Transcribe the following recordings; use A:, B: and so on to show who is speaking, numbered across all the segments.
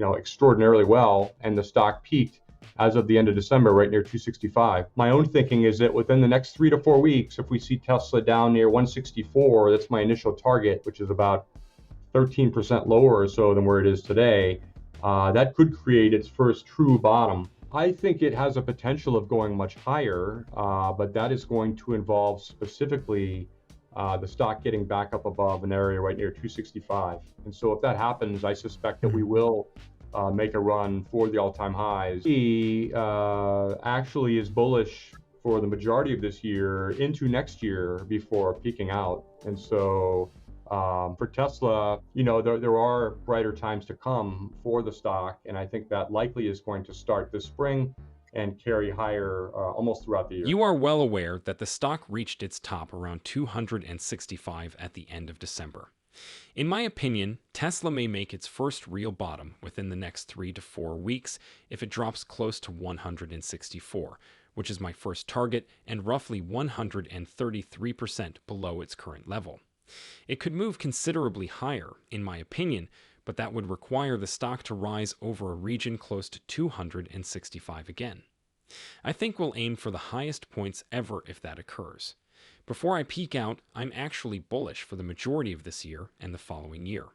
A: extraordinarily well, and the stock peaked as of the end of December right near 265. My own thinking is that within the next 3 to 4 weeks, if we see Tesla down near 164, that's my initial target, which is about 13% lower or so than where it is today, that could create its first true bottom. I think it has a potential of going much higher, but that is going to involve specifically the stock getting back up above an area right near 265. And so if that happens, I suspect that we will make a run for the all-time highs. He actually is bullish for the majority of this year into next year before peaking out. And so for Tesla, there are brighter times to come for the stock, and I think that likely is going to start this spring and carry higher almost throughout the year.
B: You are well aware that the stock reached its top around 265 at the end of December. In my opinion, Tesla may make its first real bottom within the next 3 to 4 weeks if it drops close to 164, which is my first target and roughly 133% below its current level. It could move considerably higher, in my opinion, but that would require the stock to rise over a region close to 265 again. I think we'll aim for the highest points ever if that occurs. Before I peak out, I'm actually bullish for the majority of this year and the following year.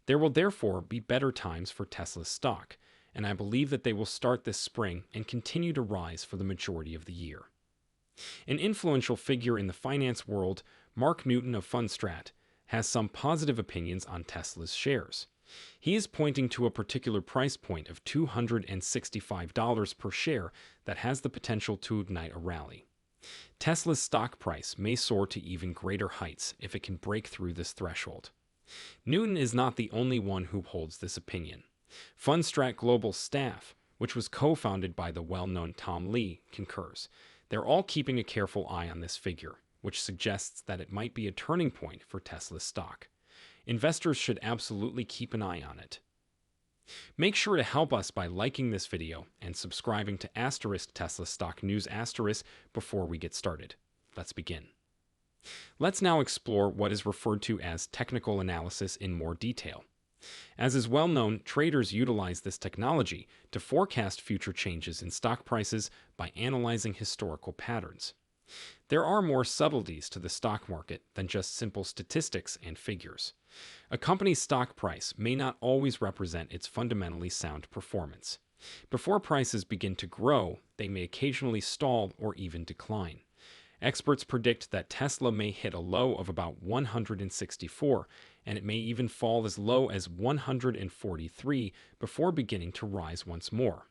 B: There will therefore be better times for Tesla's stock, and I believe that they will start this spring and continue to rise for the majority of the year. An influential figure in the finance world, Mark Newton of Fundstrat, has some positive opinions on Tesla's shares. He is pointing to a particular price point of $265 per share that has the potential to ignite a rally. Tesla's stock price may soar to even greater heights if it can break through this threshold. Newton is not the only one who holds this opinion. Fundstrat Global staff, which was co-founded by the well-known Tom Lee, concurs. They're all keeping a careful eye on this figure, which suggests that it might be a turning point for Tesla's stock. Investors should absolutely keep an eye on it. Make sure to help us by liking this video and subscribing to Tesla Stock News before we get started. Let's begin. Let's now explore what is referred to as technical analysis in more detail. As is well known, traders utilize this technology to forecast future changes in stock prices by analyzing historical patterns. There are more subtleties to the stock market than just simple statistics and figures. A company's stock price may not always represent its fundamentally sound performance. Before prices begin to grow, they may occasionally stall or even decline. Experts predict that Tesla may hit a low of about 164, and it may even fall as low as 143 before beginning to rise once more.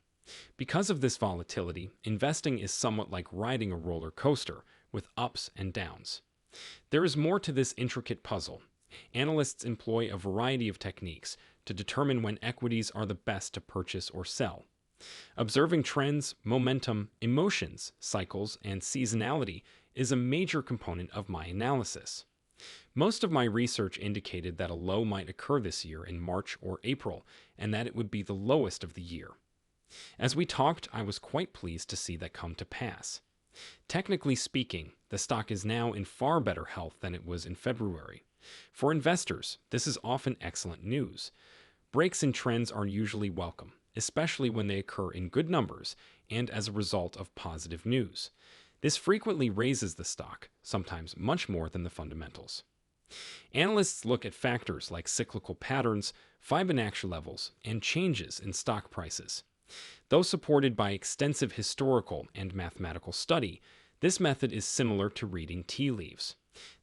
B: Because of this volatility, investing is somewhat like riding a roller coaster, with ups and downs. There is more to this intricate puzzle. Analysts employ a variety of techniques to determine when equities are the best to purchase or sell. Observing trends, momentum, emotions, cycles, and seasonality is a major component of my analysis. Most of my research indicated that a low might occur this year in March or April, and that it would be the lowest of the year. As we talked, I was quite pleased to see that come to pass. Technically speaking, the stock is now in far better health than it was in February. For investors, this is often excellent news. Breaks in trends are usually welcome, especially when they occur in good numbers and as a result of positive news. This frequently raises the stock, sometimes much more than the fundamentals. Analysts look at factors like cyclical patterns, Fibonacci levels, and changes in stock prices. Though supported by extensive historical and mathematical study, this method is similar to reading tea leaves.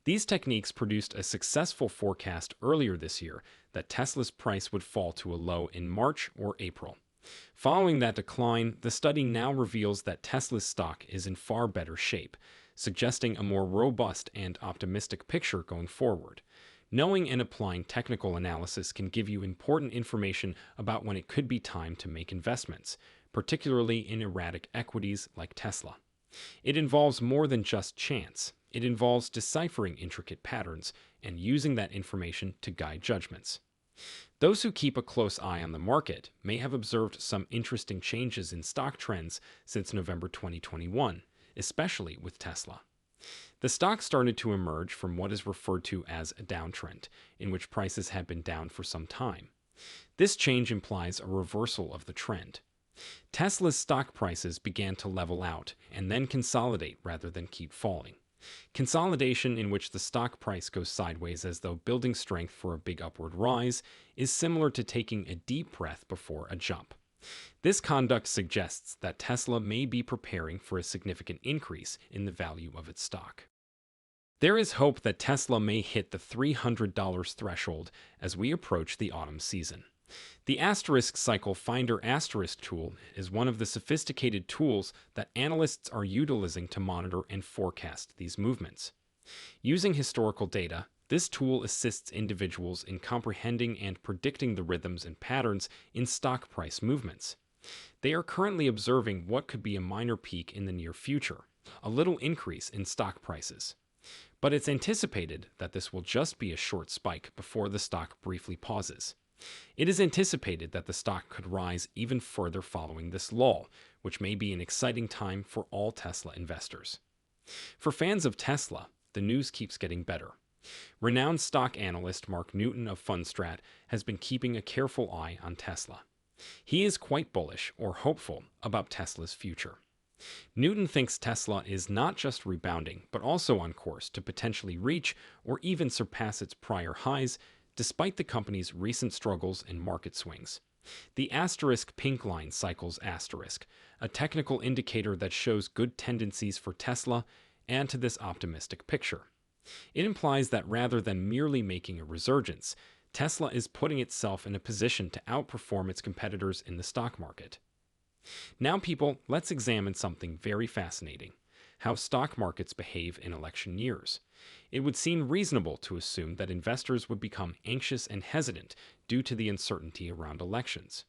B: These techniques produced a successful forecast earlier this year that Tesla's price would fall to a low in March or April. Following that decline, the study now reveals that Tesla's stock is in far better shape, suggesting a more robust and optimistic picture going forward. Knowing and applying technical analysis can give you important information about when it could be time to make investments, particularly in erratic equities like Tesla. It involves more than just chance. It involves deciphering intricate patterns and using that information to guide judgments. Those who keep a close eye on the market may have observed some interesting changes in stock trends since November 2021, especially with Tesla. The stock started to emerge from what is referred to as a downtrend, in which prices had been down for some time. This change implies a reversal of the trend. Tesla's stock prices began to level out and then consolidate rather than keep falling. Consolidation, in which the stock price goes sideways as though building strength for a big upward rise, is similar to taking a deep breath before a jump. This conduct suggests that Tesla may be preparing for a significant increase in the value of its stock. There is hope that Tesla may hit the $300 threshold as we approach the autumn season. The asterisk cycle finder asterisk tool is one of the sophisticated tools that analysts are utilizing to monitor and forecast these movements. Using historical data, this tool assists individuals in comprehending and predicting the rhythms and patterns in stock price movements. They are currently observing what could be a minor peak in the near future, a little increase in stock prices. But it's anticipated that this will just be a short spike before the stock briefly pauses. It is anticipated that the stock could rise even further following this lull, which may be an exciting time for all Tesla investors. For fans of Tesla, the news keeps getting better. Renowned stock analyst Mark Newton of Fundstrat has been keeping a careful eye on Tesla. He is quite bullish or hopeful about Tesla's future. Newton thinks Tesla is not just rebounding, but also on course to potentially reach or even surpass its prior highs, despite the company's recent struggles and market swings. The asterisk pink line cycles asterisk, a technical indicator that shows good tendencies for Tesla, add to this optimistic picture. It implies that rather than merely making a resurgence, Tesla is putting itself in a position to outperform its competitors in the stock market. Now, people, let's examine something very fascinating: how stock markets behave in election years. It would seem reasonable to assume that investors would become anxious and hesitant due to the uncertainty around elections.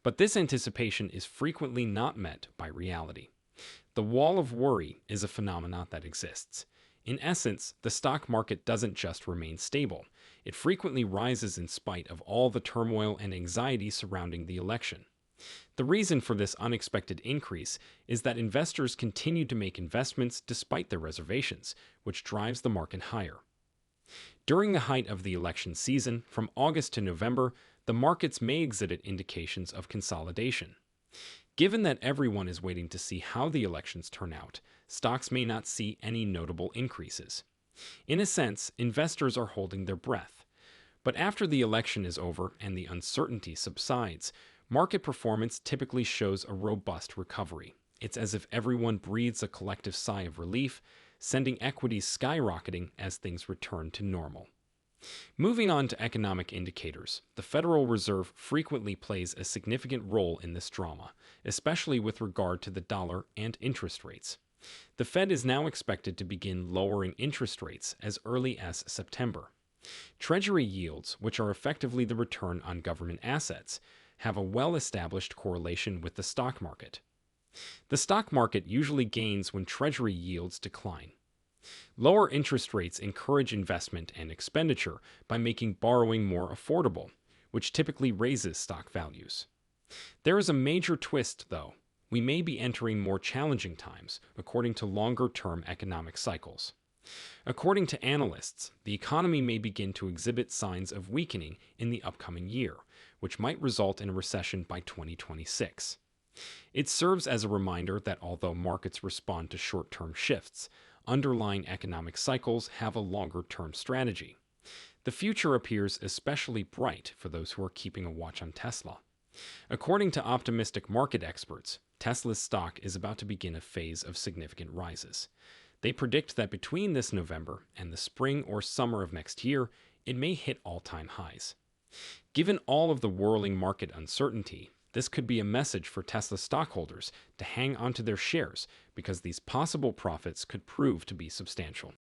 B: But this anticipation is frequently not met by reality. The wall of worry is a phenomenon that exists. In essence, the stock market doesn't just remain stable. It frequently rises in spite of all the turmoil and anxiety surrounding the election. The reason for this unexpected increase is that investors continue to make investments despite their reservations, which drives the market higher. During the height of the election season, from August to November, the markets may exhibit indications of consolidation. Given that everyone is waiting to see how the elections turn out, stocks may not see any notable increases. In a sense, investors are holding their breath. But after the election is over and the uncertainty subsides, market performance typically shows a robust recovery. It's as if everyone breathes a collective sigh of relief, sending equities skyrocketing as things return to normal. Moving on to economic indicators, the Federal Reserve frequently plays a significant role in this drama, especially with regard to the dollar and interest rates. The Fed is now expected to begin lowering interest rates as early as September. Treasury yields, which are effectively the return on government assets, have a well-established correlation with the stock market. The stock market usually gains when Treasury yields decline. Lower interest rates encourage investment and expenditure by making borrowing more affordable, which typically raises stock values. There is a major twist, though. We may be entering more challenging times, according to longer-term economic cycles. According to analysts, the economy may begin to exhibit signs of weakening in the upcoming year, which might result in a recession by 2026. It serves as a reminder that although markets respond to short-term shifts, underlying economic cycles have a longer-term strategy. The future appears especially bright for those who are keeping a watch on Tesla. According to optimistic market experts, Tesla's stock is about to begin a phase of significant rises. They predict that between this November and the spring or summer of next year, it may hit all-time highs. Given all of the whirling market uncertainty, this could be a message for Tesla stockholders to hang onto their shares because these possible profits could prove to be substantial.